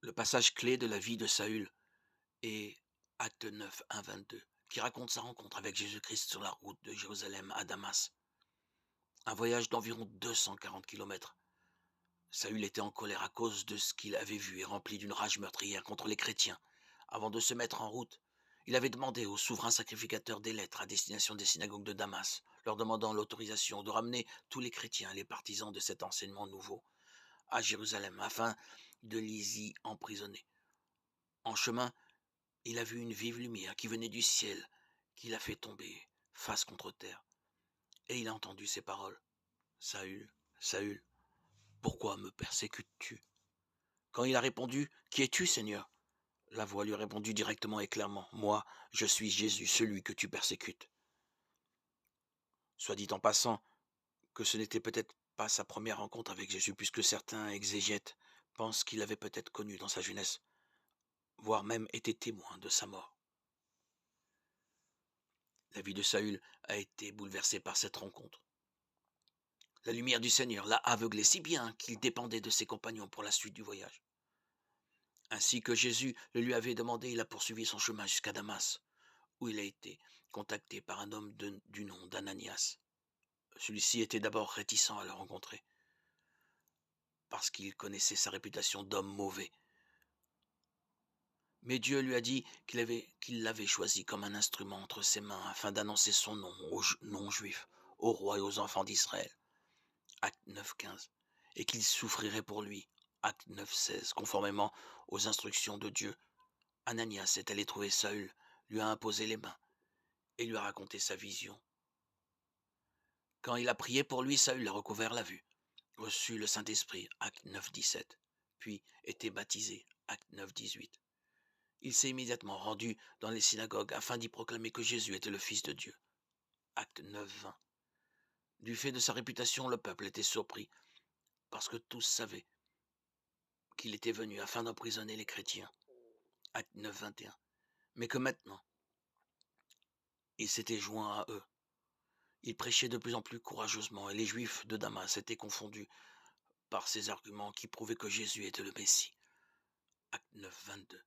Le passage clé de la vie de Saül est Acte 9, 1-22, qui raconte sa rencontre avec Jésus-Christ sur la route de Jérusalem à Damas. Un voyage d'environ 240 kilomètres. Saül était en colère à cause de ce qu'il avait vu et rempli d'une rage meurtrière contre les chrétiens. Avant de se mettre en route, il avait demandé au souverain sacrificateur des lettres à destination des synagogues de Damas, leur demandant l'autorisation de ramener tous les chrétiens et les partisans de cet enseignement nouveau à Jérusalem afin de les y emprisonner. En chemin, il a vu une vive lumière qui venait du ciel, qui l'a fait tomber face contre terre. Et il a entendu ces paroles. Saül, Saül, pourquoi me persécutes-tu? Quand il a répondu, qui es-tu, Seigneur? La voix lui a répondu directement et clairement, moi, je suis Jésus, celui que tu persécutes. Soit dit en passant que ce n'était peut-être pas sa première rencontre avec Jésus, puisque certains exégètes pensent qu'il l'avait peut-être connu dans sa jeunesse, voire même été témoin de sa mort. La vie de Saül a été bouleversée par cette rencontre. La lumière du Seigneur l'a aveuglé si bien qu'il dépendait de ses compagnons pour la suite du voyage. Ainsi que Jésus le lui avait demandé, il a poursuivi son chemin jusqu'à Damas, où il a été contacté par un homme du nom d'Ananias. Celui-ci était d'abord réticent à le rencontrer, parce qu'il connaissait sa réputation d'homme mauvais. Mais Dieu lui a dit qu'il l'avait choisi comme un instrument entre ses mains afin d'annoncer son nom aux non-juifs, aux rois et aux enfants d'Israël. Acte 9.15. Et qu'il souffrirait pour lui. Acte 9.16. Conformément aux instructions de Dieu, Ananias est allé trouver Saül, lui a imposé les mains et lui a raconté sa vision. Quand il a prié pour lui, Saül a recouvert la vue, reçu le Saint-Esprit, Acte 9.17, puis été baptisé, Acte 9.18. Il s'est immédiatement rendu dans les synagogues afin d'y proclamer que Jésus était le Fils de Dieu, Acte 9.20. Du fait de sa réputation, le peuple était surpris, parce que tous savaient qu'il était venu afin d'emprisonner les chrétiens, Acte 9.21. Mais que maintenant, il s'était joint à eux. Il prêchait de plus en plus courageusement et les Juifs de Damas étaient confondus par ses arguments qui prouvaient que Jésus était le Messie. Acte 9, 22.